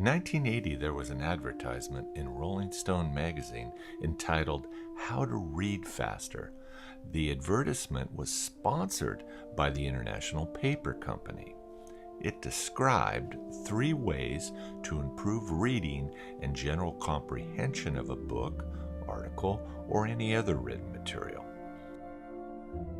In 1980, there was an advertisement in Rolling Stone magazine entitled How to Read Faster. The advertisement was sponsored by the International Paper Company. It described 3 ways to improve reading and general comprehension of a book, article, or any other written material.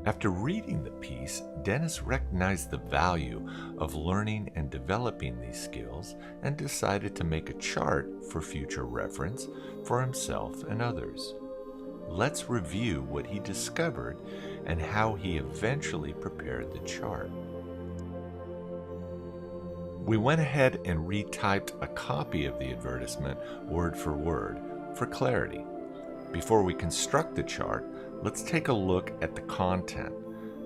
After reading the piece, Dennis recognized the value of learning and developing these skills and decided to make a chart for future reference for himself and others. Let's review what he discovered and how he eventually prepared the chart. We went ahead and retyped a copy of the advertisement word for word for clarity. Before we construct the chart, let's take a look at the content.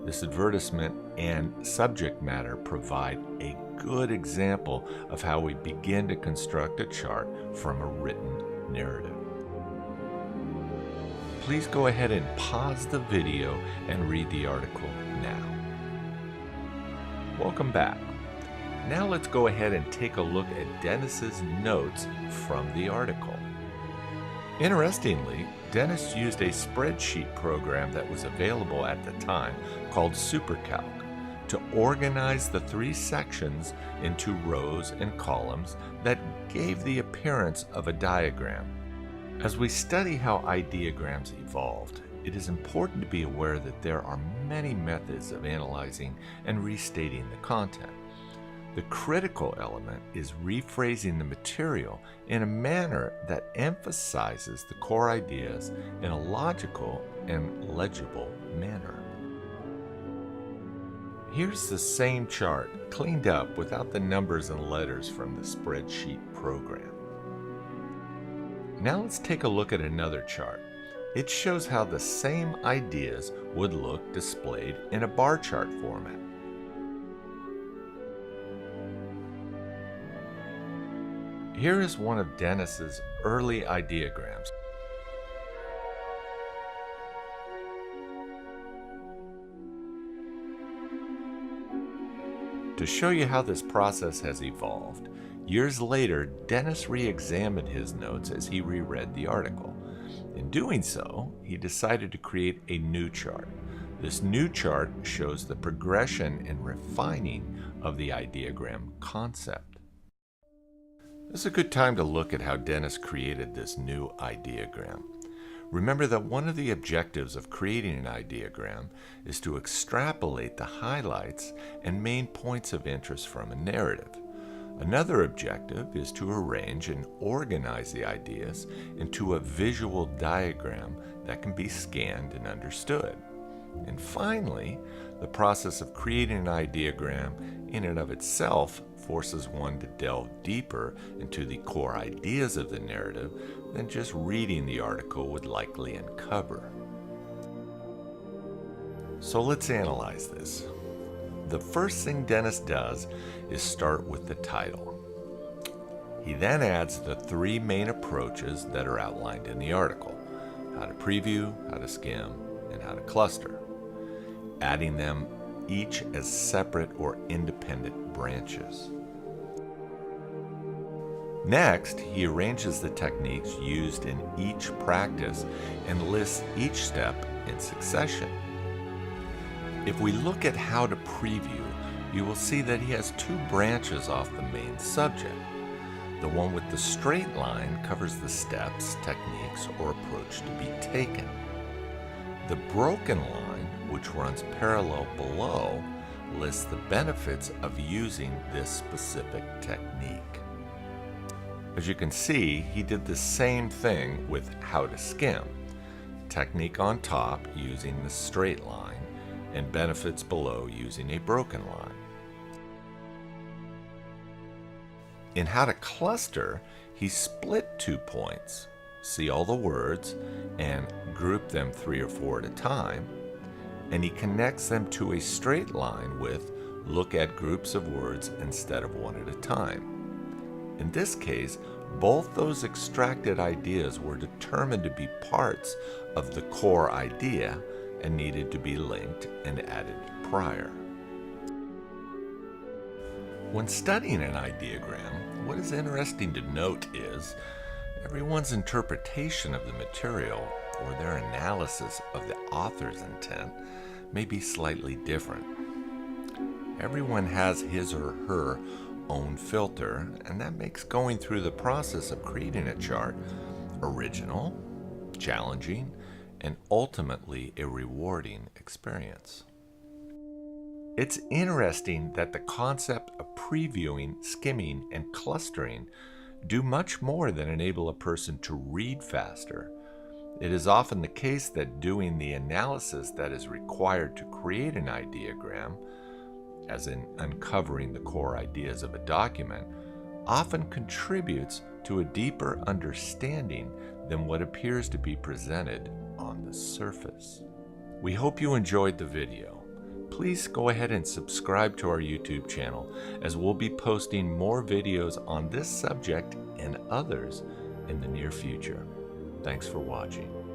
This advertisement and subject matter provide a good example of how we begin to construct a chart from a written narrative. Please go ahead and pause the video and read the article now. Welcome back. Now let's go ahead and take a look at Dennis's notes from the article. Interestingly, Dennis used a spreadsheet program that was available at the time called SuperCalc to organize the 3 sections into rows and columns that gave the appearance of a diagram. As we study how IdeaGrams evolved, it is important to be aware that there are many methods of analyzing and restating the content. The critical element is rephrasing the material in a manner that emphasizes the core ideas in a logical and legible manner. Here's the same chart, cleaned up without the numbers and letters from the spreadsheet program. Now let's take a look at another chart. It shows how the same ideas would look displayed in a bar chart format. Here is one of Dennis's early IdeaGrams. To show you how this process has evolved, years later, Dennis re-examined his notes as he reread the article. In doing so, he decided to create a new chart. This new chart shows the progression and refining of the IdeaGram concept. This is a good time to look at how Dennis created this new IdeaGram. Remember that one of the objectives of creating an IdeaGram is to extrapolate the highlights and main points of interest from a narrative. Another objective is to arrange and organize the ideas into a visual diagram that can be scanned and understood. And finally, the process of creating an IdeaGram in and of itself forces one to delve deeper into the core ideas of the narrative than just reading the article would likely uncover. So let's analyze this. The first thing Dennis does is start with the title. He then adds the 3 main approaches that are outlined in the article: how to preview, how to skim, and how to cluster, adding them each as separate or independent branches. Next, he arranges the techniques used in each practice and lists each step in succession. If we look at how to preview, you will see that he has 2 branches off the main subject. The one with the straight line covers the steps, techniques, or approach to be taken. The broken line, which runs parallel below, lists the benefits of using this specific technique. As you can see, he did the same thing with how to skim. Technique on top using the straight line, and benefits below using a broken line. In how to cluster, he split 2 points, see all the words, and group them 3 or 4 at a time, and he connects them to a straight line with look at groups of words instead of one at a time. In this case, both those extracted ideas were determined to be parts of the core idea and needed to be linked and added prior. When studying an IdeaGram, what is interesting to note is everyone's interpretation of the material or their analysis of the author's intent may be slightly different. Everyone has his or her own filter, and that makes going through the process of creating a chart original, challenging, and ultimately a rewarding experience. It's interesting that the concept of previewing, skimming, and clustering do much more than enable a person to read faster. It is often the case that doing the analysis that is required to create an ideagram, as in uncovering the core ideas of a document, often contributes to a deeper understanding than what appears to be presented on the surface. We hope you enjoyed the video. Please go ahead and subscribe to our YouTube channel, as we'll be posting more videos on this subject and others in the near future. Thanks for watching.